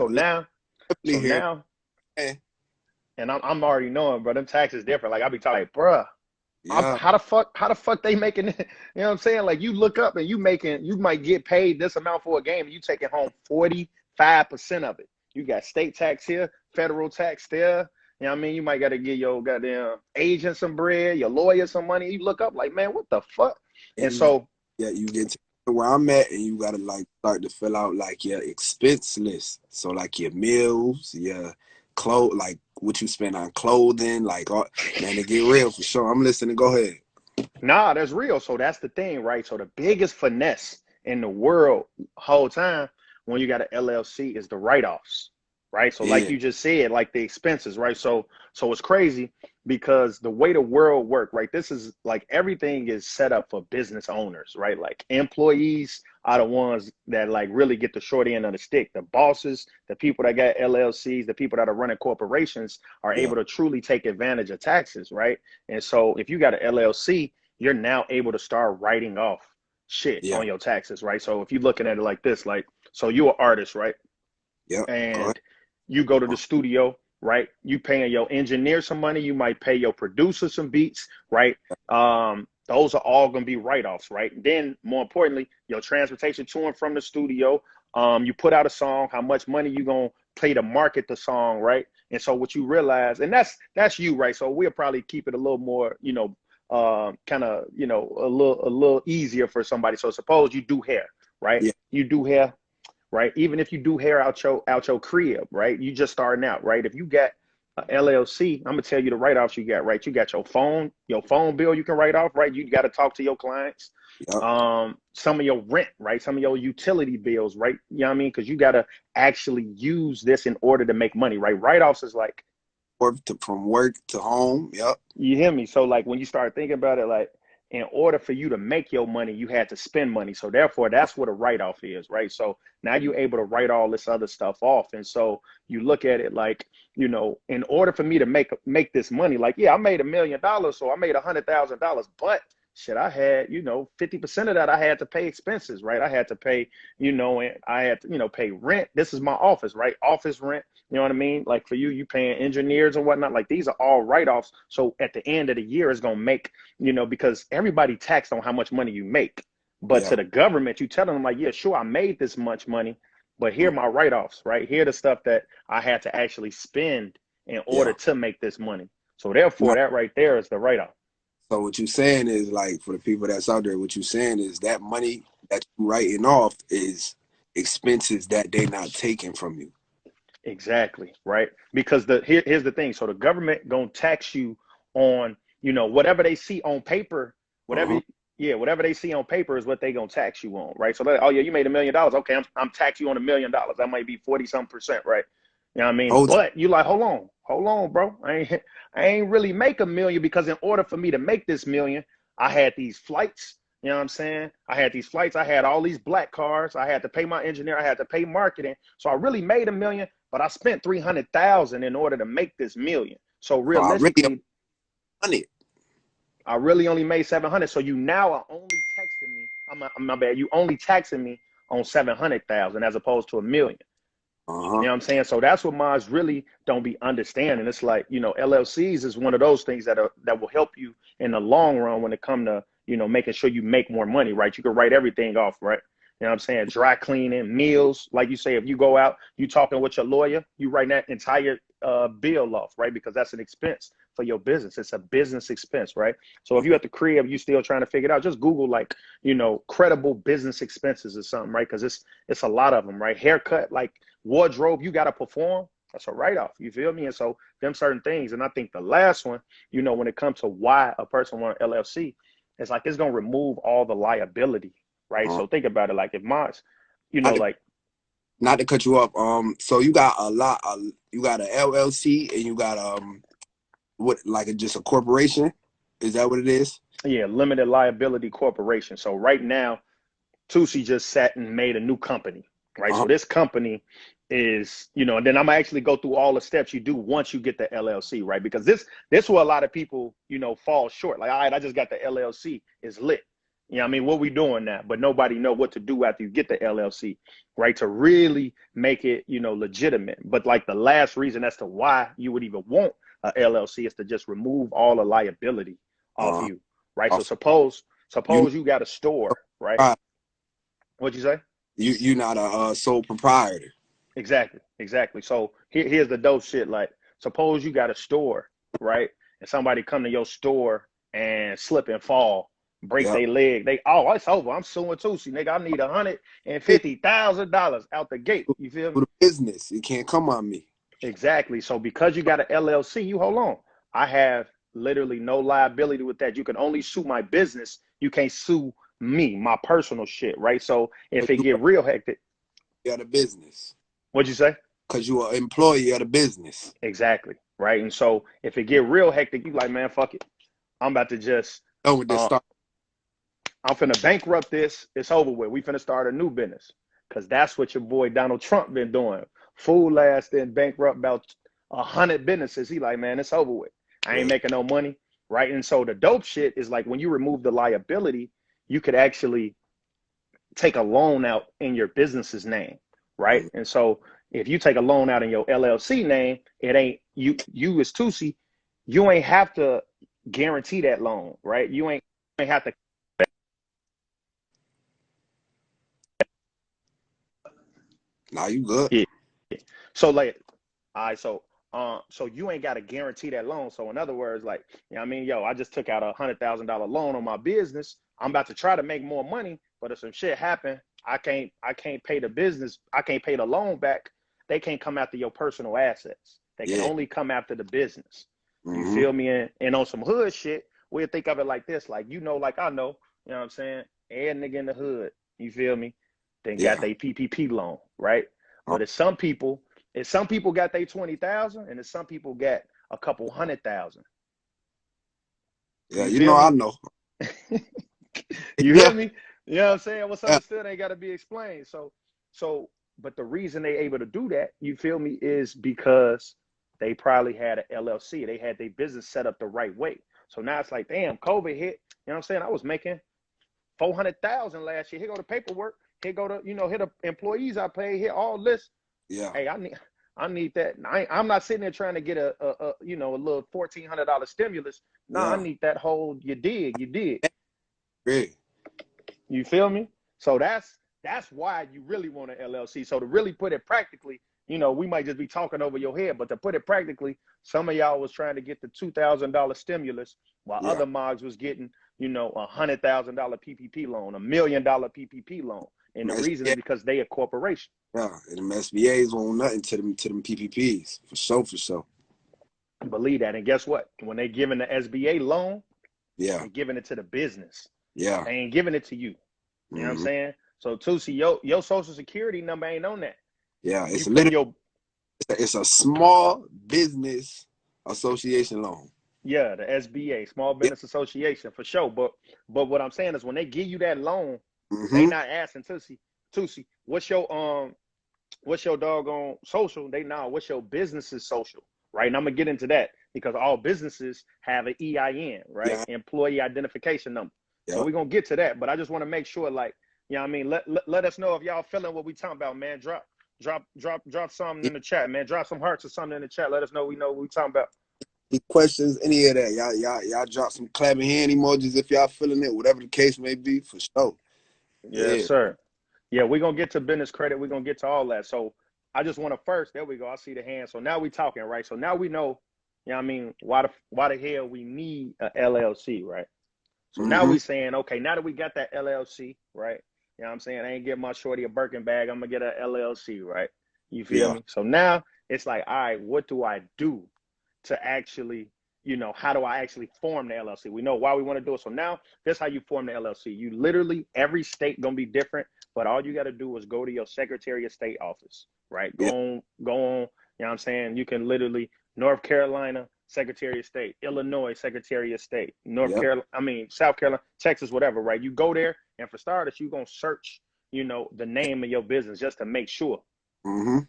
So now, Definitely so here. now, Eh, and I'm already knowing, bro, them taxes different. Like I be talking, like, bruh, Yeah, how the fuck they making it? You know what I'm saying? Like you look up and you might get paid this amount for a game and you taking home 45% of it. You got state tax here, federal tax there. You know what I mean? You might got to give your goddamn agent some bread, your lawyer some money. You look up like, man, what the fuck? And and so, you get to where I'm at, and you gotta like start to fill out like your expense list. So like your meals, your clothes, like what you spend on clothing, like all, man, to get real for sure. I'm listening. Go ahead. nah, that's real. So that's the thing, right? So the biggest finesse in the world whole time when you got an LLC is the write-offs, right? So like Yeah, you just said, like the expenses, right? So it's crazy because the way the world work, right? This is like everything is set up for business owners, right? Like employees are the ones that like really get the short end of the stick. The bosses, the people that got LLCs, the people that are running corporations are yeah, able to truly take advantage of taxes, right? And so if you got an LLC, you're now able to start writing off shit yeah, on your taxes, right? So if you're looking at it like this, like, so you're an artist, right? yeah. Go ahead. And you go to the studio, right? You paying your engineer some money, you might pay your producer some beats, right? Those are all gonna be write-offs, right? Then more importantly, your transportation to and from the studio. You put out a song, how much money you gonna pay to market the song, right? And so what you realize, and that's you, right? So we'll probably keep it a little more, kind of, a little easier for somebody. So suppose you do hair, right? Yeah, You do hair, right? Even if you do hair out your crib, right? You just starting out, right? If you got a LLC, I'm gonna tell you the write-offs you got, right? You got your phone bill you can write off, right? You got to talk to your clients. yeah. Some of your rent, right? Some of your utility bills, right? You know what I mean? Because you got to actually use this in order to make money, right? Write-offs is like, From work to home. Yep. you hear me? So like when you start thinking about it, like in order for you to make your money, you had to spend money. So therefore, that's what a write-off is, right? So now you're able to write all this other stuff off. And so you look at it like, in order for me to make this money, like, yeah, I made $1 million, so I made $100,000, but shit, I had, 50% of that I had to pay expenses, right? I had to pay, and I had to, pay rent. This is my office, right? Office rent. You know what I mean? Like for you paying engineers and whatnot. Like these are all write-offs. So at the end of the year, it's gonna make, because everybody taxed on how much money you make. But Yeah. to the government, you tell them like, yeah, sure, I made this much money, but here are my write-offs, right? Here are the stuff that I had to actually spend in order Yeah. to make this money. So therefore, Now, that right there is the write-off. so what you saying is like for the people that's out there, what you saying is that money that you writing off is expenses that they not taking from you. Exactly, right? Because here's the thing. So the government gonna tax you on, whatever they see on paper, whatever, Uh-huh. yeah, whatever they see on paper is what they gonna tax you on, right? So oh yeah, you made $1 million. Okay, I'm taxing you on $1 million. That might be 40-some%, right? You know what I mean? Hold But you like, hold on, bro. I ain't really make a million because in order for me to make this million, I had these flights. You know what I'm saying? I had these flights. I had all these black cars. I had to pay my engineer. I had to pay marketing. So I really made a million, but I spent 300,000 in order to make this million. So so I really realistically, done it. I really only made 700. So you now are only texting me. I'm my bad. You only taxing me on 700,000 as opposed to a million. You Uh-huh. know what I'm saying? So that's what mods really don't be understanding. It's like, LLCs is one of those things that will help you in the long run when it come to, making sure you make more money, right? You can write everything off, right? You know what I'm saying? Dry cleaning, meals, like you say, if you go out, you talking with your lawyer, you write that entire bill off, right? Because that's an expense for your business. It's a business expense, right? So if you at the crib, you still trying to figure it out, just Google like, credible business expenses or something, right? Because it's a lot of them, right? Haircut, like wardrobe, you got to perform. That's a write-off. You feel me? And so them certain things. And I think the last one, when it comes to why a person want an LLC, it's like it's gonna remove all the liability, right? Uh-huh. So think about it, like if Mott's, Not to, like, not to cut you off. So you got you got a LLC and you got what like just a corporation? Is that what it is? yeah, limited liability corporation. So right now, Toosii just sat and made a new company, right? Uh-huh. So this company is, and then I'm gonna actually go through all the steps you do once you get the LLC, right? Because this where a lot of people, fall short. Like, all right, I just got the LLC, it's lit. You know what I mean? What we doing now? But nobody know what to do after you get the LLC, right? To really make it, you know, legitimate. But like the last reason as to why you would even want a LLC is to just remove all the liability off Uh, you, right? So off suppose you, you got a store, right? What'd you say? you not a sole proprietor. Exactly. So here's the dope shit. Like, suppose you got a store, right? And somebody come to your store and slip and fall, break Yep. their leg. It's over. I'm suing Toosii, nigga. I need $150,000 out the gate. You feel me? For the business, it can't come on me. Exactly. So because you got an LLC, you hold on. I have literally no liability with that. You can only sue my business. You can't sue me, my personal shit, right? So So if it you get real hectic, got a business what'd you say? because you are an employee of the business. Exactly. Right. And so if it get real hectic, you like, man, fuck it. I'm about to just Done with this uh start. I'm finna bankrupt this. It's over with. We finna start a new business. Cause that's what your boy Donald Trump been doing. Fool ass then bankrupt about 100 businesses. He like, man, it's over with. I ain't making no money. Right. And so the dope shit is like when you remove the liability, you could actually take a loan out in your business's name. Right. And so if you take a loan out in your LLC name, it ain't you as Toosii, you ain't have to guarantee that loan, right? You ain't have to. Now you good. Yeah. So like, all right, so you ain't got to guarantee that loan. So in other words, like, you know what I mean, yo, I just took out $100,000 loan on my business. I'm about to try to make more money, but if some shit happen, I can't pay the business. I can't pay the loan back. They can't come after your personal assets. They can Yeah. only come after the business. You Mm-hmm. feel me? And on some hood shit, we'll think of it like this, like, you know, like I know, you know what I'm saying? Every nigga in the hood, you feel me? They got Yeah. their PPP loan, right? Uh, But if some people got their 20,000 and if some people got a couple 100,000. yeah. You You feel know, I me? know. You hear Yeah. me? You know what I'm saying? What's Yeah. understood ain't got to be explained. But the reason they able to do that, you feel me, is because they probably had an LLC. They had their business set up the right way. So now it's like, damn, COVID hit. You know what I'm saying? I was making 400,000 last year. Here go the paperwork. Here go the, here the employees I paid. Here all this. Yeah. Hey, I need that. I'm not sitting there trying to get a little $1,400 stimulus. No, I Yeah. need that whole you did. Great. You feel me? So that's why you really want an LLC. So to really put it practically, we might just be talking over your head, but to put it practically, some of y'all was trying to get the $2,000 stimulus while Yeah. other mogs was getting, $100,000 PPP loan, $1 million PPP loan. And the reason is SBA, because they a corporation. yeah. And them SBAs won't nothing to them PPPs for sure. For sure. Believe that. And guess what? When they giving the SBA loan, Yeah. they giving it to the business. Yeah. They ain't giving it to you. You know what I'm Mm-hmm. saying? So Toosii, your social security number ain't on that. Yeah. You It's a putting little. your It's a small business association loan. Yeah, the SBA, Small Yeah. Business Association, for sure. But what I'm saying is when they give you that loan, they Mm-hmm. not asking Toosii, what's your doggone social? What's your business's social, right? And I'm gonna get into that because all businesses have an EIN, right? Yeah. Employee identification number. So Yep. we're gonna get to that, but I just want to make sure, like, you know what I mean? Let us know if y'all feeling what we talking about, man. Drop something Yeah. in the chat, man. Drop some hearts or something in the chat. Let us know we know what we talking about. Any questions, any of that? Y'all drop some clapping hand emojis if y'all feeling it, whatever the case may be, for sure. Yes, Yeah. sir. Yeah, we're gonna get to business credit. We're gonna get to all that. So I just want to first, there we go. I see the hand. So now we talking, right? So now we know, you know what I mean, why the hell we need a LLC, right? So now Mm-hmm. we saying, okay, now that we got that LLC, right? You know what I'm saying? I ain't get my shorty a Birkin bag. I'm gonna get a LLC, right? You feel Yeah. me? So now it's like, all right, what do I do to actually, how do I actually form the LLC? We know why we want to do it. So now that's how you form the LLC. You literally, every state gonna be different, but all you got to do is go to your Secretary of State office, right? Yeah. Go on, you know what I'm saying? You can literally, North Carolina, Secretary of State, Illinois, Secretary of State, Yeah. South Carolina, Texas, whatever, right? You go there, and for starters, you're gonna search, the name of your business just to make sure. Mm-hmm.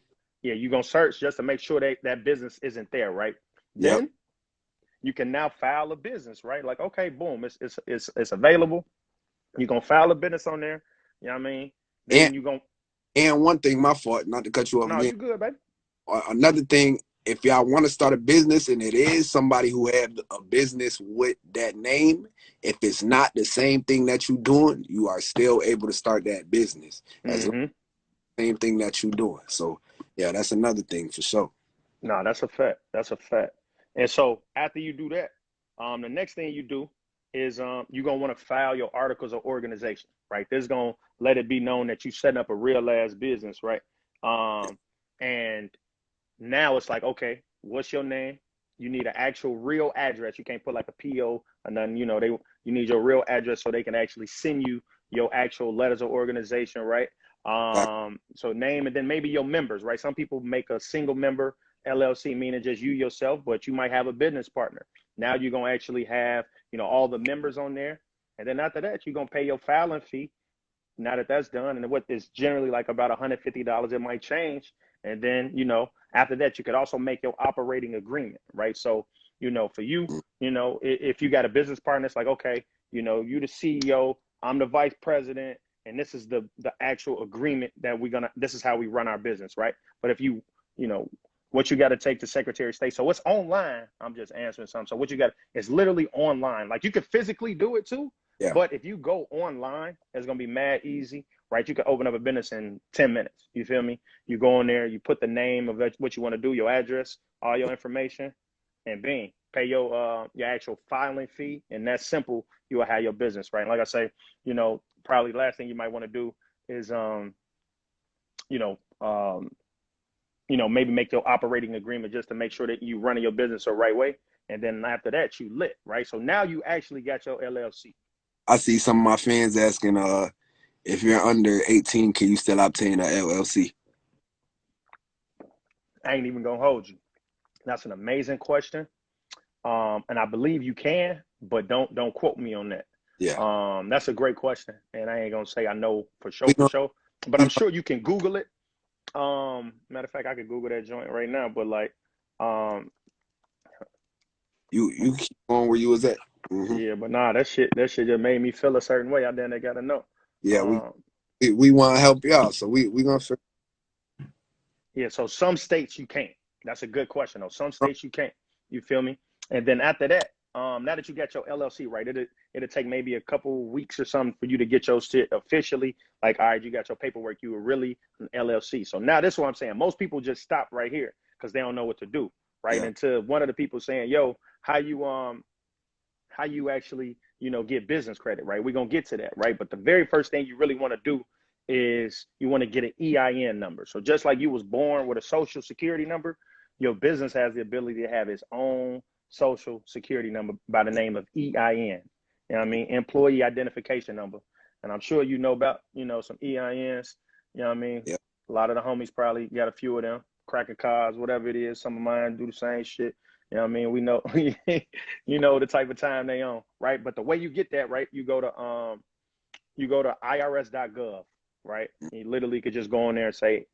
Yeah, you're gonna search just to make sure that business isn't there, right? Yep. Then you can now file a business, right? Like, okay, boom, it's available. You're going to file a business on there. You know what I mean? And Then you're going to, and one thing, my fault, not to cut you off no, again. you good, baby. Another thing, if y'all want to start a business and it is somebody who have a business with that name, if it's not the same thing that you're doing, you are still able to start that business as the same thing that you're doing. So yeah, that's another thing for sure. No, that's a fact. That's a fact. And so after you do that, the next thing you do is you're gonna want to file your articles of organization, right? This is gonna let it be known that you setting up a real ass business, right? And now it's like, okay, what's your name? You need an actual real address. You can't put like a PO and then you need your real address so they can actually send you your actual letters of organization, right? Right. So name and then maybe your members, right? Some people make a single member LLC, meaning just you yourself, but you might have a business partner. Now you're gonna actually have, all the members on there. And then after that, you're gonna pay your filing fee. Now that that's done, and what is generally like about $150, it might change. And then, after that, you could also make your operating agreement, right? So, for you, if you got a business partner, it's like, okay, you the CEO, I'm the vice president, and this is the actual agreement that this is how we run our business, right? But if what you got to take to Secretary of State. So it's online. I'm just answering something. So what you got is literally online. Like you could physically do it too, Yeah. but if you go online, it's gonna be mad easy, right? You can open up a business in 10 minutes. You feel me? You go in there, you put the name of what you want to do, your address, all your information, and bing, pay your actual filing fee, and that's simple. You will have your business, right? And like I say, probably last thing you might want to do is maybe make your operating agreement just to make sure that you running your business the right way. And then after that, you lit, right? So now you actually got your LLC. I see some of my fans asking, if you're under 18, can you still obtain a LLC? I ain't even gonna hold you. That's an amazing question. And I believe you can, but don't quote me on that. Yeah. That's a great question. And I ain't gonna say I know for We sure, gonna, but I'm sure you can Google it. Matter of fact, I could Google that joint right now, but like, you keep on where you was at. Mm-hmm. yeah, but nah, that shit just made me feel a certain way. I then they gotta know. Yeah, we want to help you out, so we gonna figure. Yeah, so some states you can't. That's a good question though. Some states you can't. You feel me? And then after that, now that you got your LLC, right, it'll take maybe a couple weeks or something for you to get your shit officially. Like, all right, you got your paperwork. You were really an LLC. So now this is what I'm saying. Most people just stop right here because they don't know what to do, right? Yeah. Until one of the people saying, "Yo, how you actually get business credit," right? We're gonna get to that, right? But the very first thing you really want to do is you want to get an EIN number. So just like you was born with a social security number, your business has the ability to have its own social security number by the name of EIN. You know what I mean? Employee identification number. And I'm sure you know about, some EINs. You know what I mean? Yeah. A lot of the homies probably got a few of them, cracker cars, whatever it is. Some of mine do the same shit. You know what I mean? We know, the type of time they on, right? But the way you get that, right, you go to irs.gov, right? You literally could just go in there and say,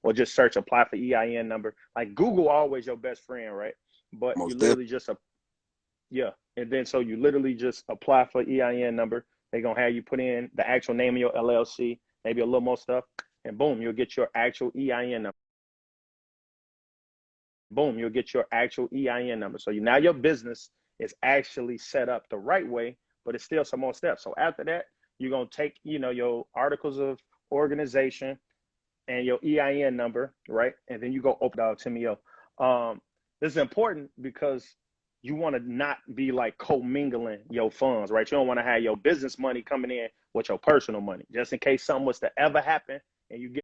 or just search apply for EIN number. Like Google always your best friend, right? But Most you literally just and then so you literally just apply for EIN number. They're gonna have you put in the actual name of your LLC, maybe a little more stuff, and boom, you'll get your actual EIN number. Boom, you'll get your actual EIN number. So now your business is actually set up the right way, but it's still some more steps. So after that, you're gonna take, your articles of organization and your EIN number, right? And then you go open out to me, yo. This is important because you want to not be like commingling your funds, right? You don't want to have your business money coming in with your personal money, just in case something was to ever happen and you get